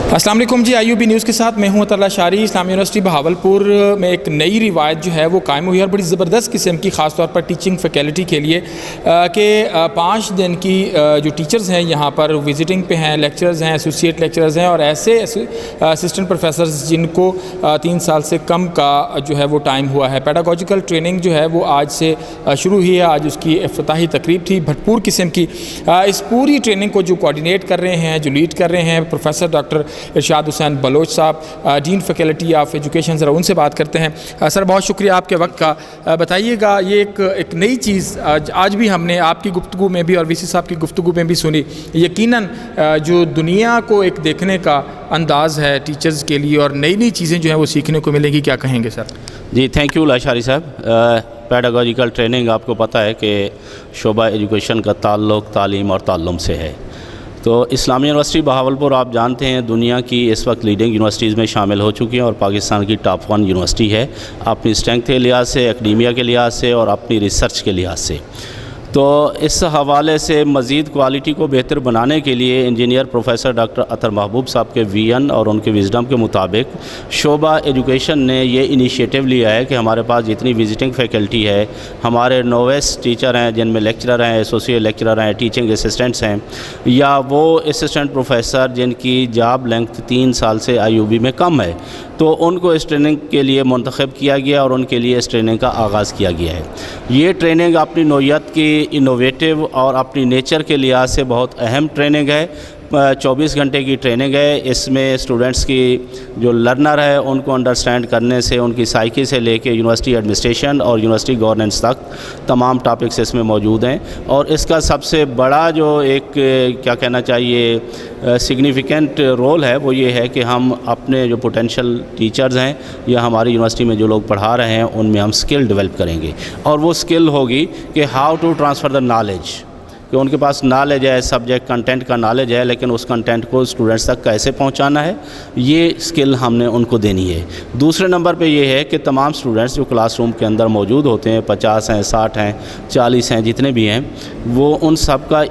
अस्सलाम वालेकुम जी, IUB news के साथ मैं हूं अतल्ला शारी। इस्लामी यूनिवर्सिटी बहावलपुर में एक नई रिवायत जो है वो कायम हुई है और बड़ी ज़बरदस्त किस्म की, ख़ास तौर पर टीचिंग फैकल्टी के लिए कि 5 दिन की जो टीचर्स हैं यहाँ पर विज़िटिंग पे हैं, लेक्चरर्स हैं, एसोसिएट लेक्चरर्स हैं और ऐसे असिस्टेंट प्रोफेसर्स जिनको 3 साल से कम का जो है वो टाइम हुआ है। पेडागोजिकल ट्रेनिंग जो है वो आज से शुरू हुई है। आज उसकी इफ्तिताही तकरीब थी। भरपूर किस्म की इस पूरी ट्रेनिंग को जो कोऑर्डिनेट कर रहे हैं, जो लीड कर रहे हैं, प्रोफेसर डॉक्टर इरशाद हुसैन बलोच साहब, डीन फैकल्टी ऑफ एजुकेशन। ज़रा उनसे बात करते हैं। सर, बहुत शुक्रिया आपके वक्त का। बताइएगा, ये एक नई चीज़ आज भी हमने आपकी गुफ्तगू में भी और VC साहब की गुफ्तगू में भी सुनी। यकीनन जो दुनिया को एक देखने का अंदाज़ है टीचर्स के लिए और नई नई चीज़ें जो हैं वो सीखने को मिलेंगी, क्या कहेंगे सर? जी, थैंक यू लाशारी साहब। पेडागोजिकल ट्रेनिंग आपको पता है कि शोबा एजुकेशन का ताल्लुक़ तालीम और ताल्लुम से है। तो इस्लामी यूनिवर्सिटी बहावलपुर आप जानते हैं दुनिया की इस वक्त लीडिंग यूनिवर्सिटीज़ में शामिल हो चुकी हैं और पाकिस्तान की टॉप 1 यूनिवर्सिटी है अपनी स्ट्रेंथ के लिहाज से, एकेडमिया के लिहाज से और अपनी रिसर्च के लिहाज से। तो इस हवाले से मज़ीद क्वालिटी को बेहतर बनाने के लिए इंजीनियर प्रोफेसर डॉक्टर अतर महबूब साहब के विजन और उनके विज़डम के मुताबिक शोबा एजुकेशन ने ये इनिशिएटिव लिया है कि हमारे पास जितनी विज़िटिंग फैकल्टी है, हमारे नोवेस्ट टीचर हैं जिनमें लेक्चरर हैं, एसोसिएट लेक्चरर हैं, टीचिंग असिस्टेंट्स हैं या वो असिस्टेंट प्रोफेसर जिनकी जॉब लेंथ 3 साल से IUB में कम है, तो उनको इस ट्रेनिंग के लिए मुंतखब किया गया और उनके लिए इस ट्रेनिंग का आगाज़ किया गया है। ये ट्रेनिंग अपनी नौइयत की इनोवेटिव और अपनी नेचर के लिहाज से बहुत अहम ट्रेनिंग है। 24 घंटे की ट्रेनिंग है। इसमें स्टूडेंट्स की जो लर्नर है उनको अंडरस्टैंड करने से, उनकी साइकी से लेके यूनिवर्सिटी एडमिनिस्ट्रेशन और यूनिवर्सिटी गवर्नेंस तक तमाम टॉपिक्स इसमें मौजूद हैं। और इसका सबसे बड़ा जो एक क्या कहना चाहिए सिग्निफिकेंट रोल है वो ये है कि हम अपने जो पोटेंशियल टीचर्स हैं या हमारी यूनिवर्सिटी में जो लोग पढ़ा रहे हैं उनमें हम स्किल डेवलप करेंगे और वो स्किल होगी कि how to transfer the knowledge, कि उनके पास नॉलेज है, सब्जेक्ट कंटेंट का नॉलेज है, लेकिन उस कंटेंट को स्टूडेंट्स तक कैसे पहुंचाना है, ये स्किल हमने उनको देनी है। दूसरे नंबर पे ये है कि तमाम स्टूडेंट्स जो क्लासरूम के अंदर मौजूद होते हैं, 50 हैं, 60 हैं, 40 हैं, जितने भी हैं, वो उन सब का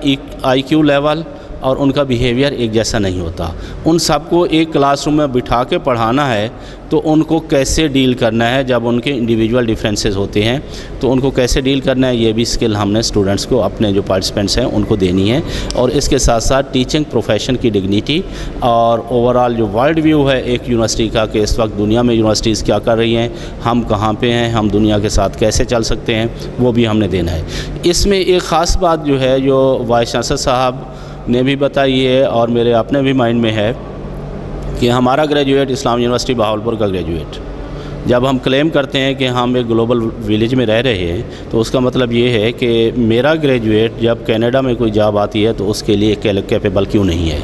IQ लेवल और उनका बिहेवियर एक जैसा नहीं होता। उन सबको एक क्लासरूम में बिठा के पढ़ाना है तो उनको कैसे डील करना है, जब उनके इंडिविजुअल डिफरेंसेस होते हैं तो उनको कैसे डील करना है, ये भी स्किल हमने स्टूडेंट्स को, अपने जो पार्टिसिपेंट्स हैं उनको देनी है। और इसके साथ साथ टीचिंग प्रोफेशन की डिग्निटी और ओवरऑल जो वर्ल्ड व्यू है एक यूनिवर्सिटी का कि इस वक्त दुनिया में यूनिवर्सिटीज़ क्या कर रही हैं, हम कहाँ पे हैं, हम दुनिया के साथ कैसे चल सकते हैं, वो भी हमने देना है। इसमें एक ख़ास बात जो है जो वाइस चांसलर साहब ने भी बताई है और मेरे अपने भी माइंड में है कि हमारा ग्रेजुएट इस्लाम यूनिवर्सिटी बहावलपुर का ग्रेजुएट, जब हम क्लेम करते हैं कि हम एक ग्लोबल विलेज में रह रहे हैं तो उसका मतलब ये है कि मेरा ग्रेजुएट जब कनाडा में कोई जॉब आती है तो उसके लिए कैपेबल क्यों नहीं है,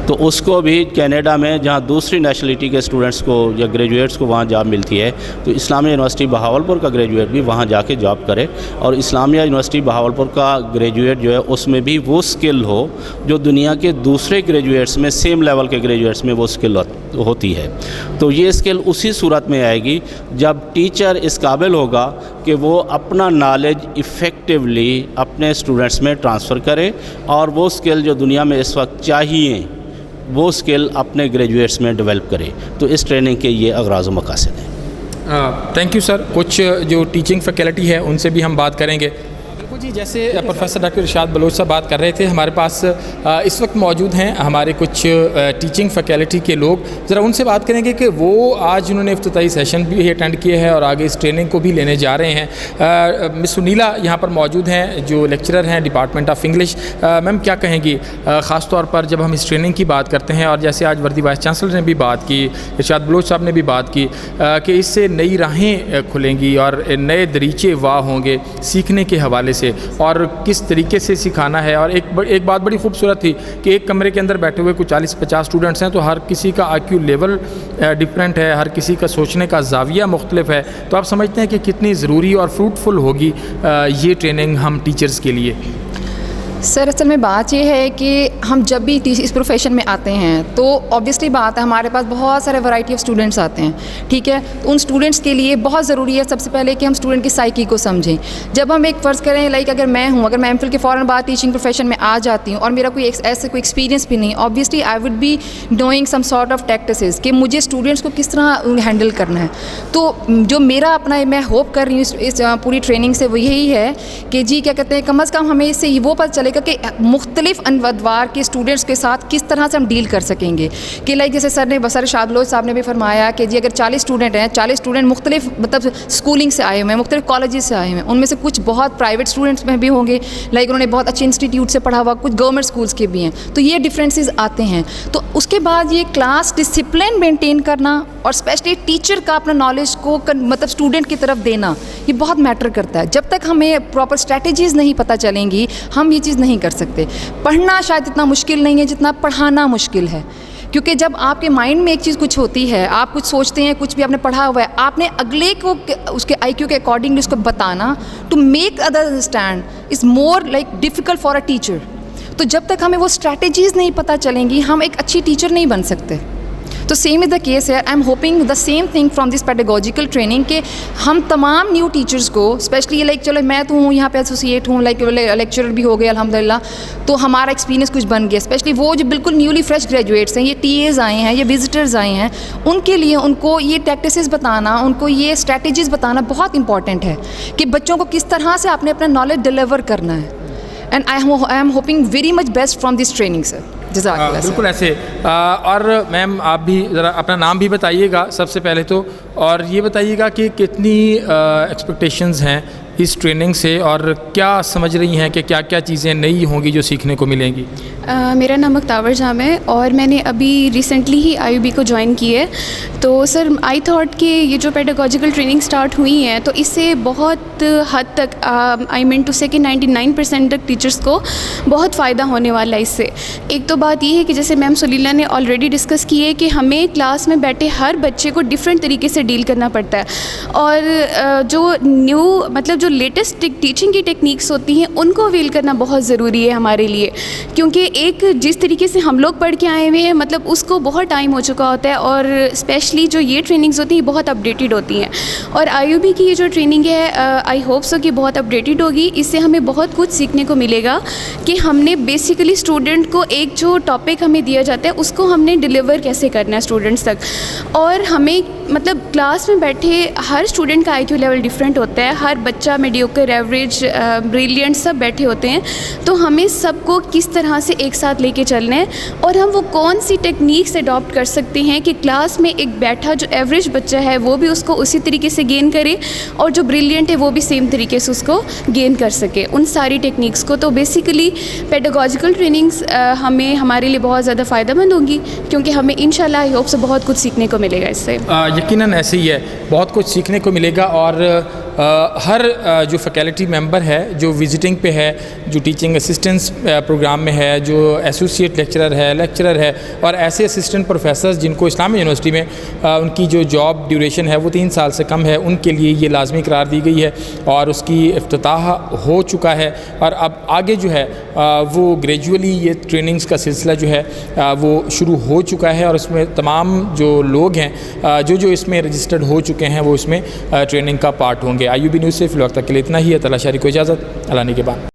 तो उसको भी कनाडा में जहाँ दूसरी नेशनलिटी के स्टूडेंट्स को या ग्रेजुएट्स को वहाँ जॉब मिलती है तो इस्लामिया यूनिवर्सिटी बहावलपुर का ग्रेजुएट भी वहाँ जाके जॉब करे और इस्लामिया यूनिवर्सिटी बहावलपुर का ग्रेजुएट जो है उसमें भी वो स्किल हो जो दुनिया के दूसरे ग्रेजुएट्स में, सेम लेवल के ग्रेजुएट्स में वो स्किल होती है। तो ये स्किल उसी सूरत में आएगी जब टीचर इस काबिल होगा कि वो अपना नॉलेज इफ़ेक्टिवली अपने स्टूडेंट्स में ट्रांसफ़र करे और वो स्किल जो दुनिया में इस वक्त चाहिए वो स्किल अपने ग्रेजुएट्स में डेवलप करे। तो इस ट्रेनिंग के ये अगराज़ व मकासद हैं। Thank you sir. कुछ जो टीचिंग फैकल्टी है उनसे भी हम बात करेंगे। जी, जैसे प्रोफेसर डॉक्टर इरशाद बलोच साहब बात कर रहे थे, हमारे पास इस वक्त मौजूद हैं हमारे कुछ टीचिंग फैकल्टी के लोग। ज़रा उनसे बात करेंगे कि वो आज उन्होंने इफ्तिताई सेशन भी अटेंड किए हैं और आगे इस ट्रेनिंग को भी लेने जा रहे हैं। मिस सुनीला यहाँ पर मौजूद हैं जो लेक्चरर हैं डिपार्टमेंट ऑफ इंग्लिश। मैम, क्या कहेंगी ख़ास तौर पर जब हम इस ट्रेनिंग की बात करते हैं और जैसे आज वर्दी वाइस चांसलर ने भी बात की, इरशाद बलोच साहब ने भी बात की कि इससे नई राहें खुलेंगी और नए दरीचे वाह होंगे सीखने के हवाले से और किस तरीके से सिखाना है। और एक बात बड़ी खूबसूरत थी कि एक कमरे के अंदर बैठे हुए कुछ 40-50 स्टूडेंट्स हैं तो हर किसी का IQ लेवल डिफरेंट है, हर किसी का सोचने का ज़ाविया मुख्तलिफ है। तो आप समझते हैं कि कितनी ज़रूरी और फ्रूटफुल होगी ये ट्रेनिंग हम टीचर्स के लिए? سر اصل میں بات یہ ہے کہ ہم جب بھی اس پروفیشن میں آتے ہیں تو آبویسلی بات ہے ہمارے پاس بہت سارے ورائٹی آف اسٹوڈنٹس آتے ہیں, ٹھیک ہے. تو ان اسٹوڈنٹس کے لیے بہت ضروری ہے سب سے پہلے کہ ہم اسٹوڈنٹ کی سائیکی کو سمجھیں. جب ہم ایک فرض کریں لائک اگر میں ہوں, اگر میں ایم فل کے فوراً بعد ٹیچنگ پروفیشن میں آ جاتی ہوں اور میرا کوئی ایسے کوئی ایکسپیرینس بھی نہیں, obviously I would be doing some sort of tactics کہ مجھے اسٹوڈنٹس کو کس طرح ہینڈل کرنا ہے. تو جو میرا اپنا میں ہوپ کر رہی ہوں اس پوری ٹریننگ سے وہ یہی ہے کہ جی کیا کہتے ہیں کم از کم ہمیں اس سے وہ پتہ چلے گا کہ مختلف ادوار کے اسٹوڈنٹس کے ساتھ کس طرح سے ہم ڈیل کر سکیں گے. کہ لائک جیسے سر شاہ بلوچ صاحب نے بھی فرمایا کہ جی اگر 40 اسٹوڈنٹ ہیں, 40 اسٹوڈنٹ مختلف مطلب اسکولنگ سے آئے ہوئے ہیں, مختلف کالجز سے آئے ہوئے ہیں, ان میں سے کچھ بہت پرائیویٹ اسٹوڈنٹس میں بھی ہوں گے, لائک انہوں نے بہت اچھے انسٹیٹیوٹ سے پڑھا ہوا, کچھ گورنمنٹ اسکولس کے بھی ہیں. تو یہ ڈفرینسز آتے ہیں. تو اس کے بعد یہ کلاس ڈسپلن مینٹین کرنا اور اسپیشلی ٹیچر کا اپنا نالج کو مطلب اسٹوڈنٹ کی طرف دینا, یہ بہت میٹر کرتا ہے. جب تک ہمیں پراپر اسٹریٹجیز نہیں پتہ چلیں گی ہم یہ چیز نہیں کر سکتے. پڑھنا شاید اتنا مشکل نہیں ہے جتنا پڑھانا مشکل ہے, کیونکہ جب آپ کے مائنڈ میں ایک چیز کچھ ہوتی ہے, آپ کچھ سوچتے ہیں, کچھ بھی آپ نے پڑھا ہوا ہے, آپ نے اگلے کو اس کے آئی کیو کے اکارڈنگلی اس کو بتانا to make other understand is more like difficult for a teacher. تو جب تک ہمیں وہ اسٹریٹجیز نہیں پتہ چلیں گی ہم ایک اچھی ٹیچر نہیں بن سکتے. تو سیم از دا کیس ہے. I am hoping the same thing from this pedagogical training کہ ہم تمام نیو ٹیچرس کو اسپیشلی لائک چلو میں تو ہوں یہاں پہ ایسوسیٹ ہوں, لائک لیکچرر بھی ہو گئے الحمدللہ, تو ہمارا ایکسپیرینس کچھ بن گیا. اسپیشلی وہ جو بالکل نیولی فریش گریجویٹس ہیں, یہ ٹی ایز آئے ہیں, یہ وزٹرز آئے ہیں, ان کے لیے ان کو یہ ٹیکٹسز بتانا, ان کو یہ اسٹریٹجیز بتانا بہت امپورٹنٹ ہے کہ بچوں کو کس طرح سے آپ نے اپنا نالج ڈلیور کرنا ہے. And I am hoping very much best from this training sir. جزاک اللہ. بالکل ایسے. اور میم آپ بھی ذرا اپنا نام بھی بتائیے گا سب سے پہلے تو, اور یہ بتائیے گا کہ کتنی ایکسپیکٹیشنز ہیں اس ٹریننگ سے اور کیا سمجھ رہی ہیں کہ کیا کیا چیزیں نئی ہوں گی جو سیکھنے کو ملیں گی. میرا نام اختاور جام ہے اور میں نے ابھی ریسنٹلی ہی آئی یو بی کو جوائن کی ہے. تو سر آئی تھاٹ کہ یہ جو پیڈاگوجیکل ٹریننگ سٹارٹ ہوئی ہیں تو اس سے بہت حد تک آئی مین ٹو سے کہ 99% تک ٹیچرس کو بہت فائدہ ہونے والا ہے اس سے. ایک تو بات یہ ہے کہ جیسے میم سلیلہ نے آلریڈی ڈسکس کی ہے کہ ہمیں کلاس میں بیٹھے ہر بچے کو ڈفرینٹ طریقے سے ڈیل کرنا پڑتا ہے, اور جو نیو مطلب جو لیٹسٹ ٹیچنگ کی ٹیکنیکس ہوتی ہیں ان کو اویل کرنا بہت ضروری ہے ہمارے لیے, کیونکہ ایک جس طریقے سے ہم لوگ پڑھ کے آئے ہوئے ہیں مطلب اس کو بہت ٹائم ہو چکا ہوتا ہے, اور اسپیشلی جو یہ ٹریننگز ہوتی ہیں بہت اپڈیٹڈ ہوتی ہیں. اور آئی یو بی کی یہ جو ٹریننگ ہے آئی ہوپ سو کہ بہت اپڈیٹڈ ہوگی. اس سے ہمیں بہت کچھ سیکھنے کو ملے گا کہ ہم نے بیسیکلی اسٹوڈنٹ کو ایک جو ٹاپک ہمیں دیا جاتا ہے اس کو ہم نے ڈلیور کیسے کرنا ہے اسٹوڈنٹس تک. اور ہمیں مطلب کلاس میں بیٹھے ہر اسٹوڈنٹ کا آئی کیو لیول ڈفرینٹ ہوتا ہے, ہر بچہ میڈیوکر, ایوریج, بریلینٹ سب بیٹھے ہوتے ہیں. تو ہمیں سب کو کس طرح سے ایک ساتھ لے کے چلنا ہے اور ہم وہ کون سی ٹیکنیکس اڈاپٹ کر سکتے ہیں کہ کلاس میں ایک بیٹھا جو ایوریج بچہ ہے وہ بھی اس کو اسی طریقے سے گین کرے اور جو بریلینٹ ہے وہ بھی سیم طریقے سے اس کو گین کر سکے ان ساری ٹیکنیکس کو. تو بیسیکلی پیڈاگوجیکل ٹریننگس ہمیں ہمارے لیے بہت زیادہ فائدہ مند ہوگی, کیونکہ ہمیں انشاءاللہ آئی ہوپ سے بہت کچھ سیکھنے کو ملے گا اس سے. یقیناً ایسے ہی ہے, بہت کچھ سیکھنے کو ملے گا. اور ہر جو فیکلٹی ممبر ہے جو وزٹنگ پہ ہے, جو ٹیچنگ اسسٹنس پروگرام میں ہے, جو ایسوسیٹ لیکچرر ہے اور ایسے اسسٹنٹ پروفیسرز جن کو اسلامیہ یونیورسٹی میں ان کی جو جاب ڈیوریشن ہے وہ 3 سال سے کم ہے, ان کے لیے یہ لازمی قرار دی گئی ہے اور اس کی افتتاح ہو چکا ہے. اور اب آگے جو ہے وہ گریجولی یہ ٹریننگز کا سلسلہ جو ہے وہ شروع ہو چکا ہے, اور اس میں تمام جو لوگ ہیں جو اس میں رجسٹرڈ ہو چکے ہیں وہ اس میں ٹریننگ کا پارٹ ہوں گے. آئی یو بی نیوز سے فی الوقت کے لیے اتنا ہی ہے. طلعت شاعری کو اجازت. اللہ نے کے بعد.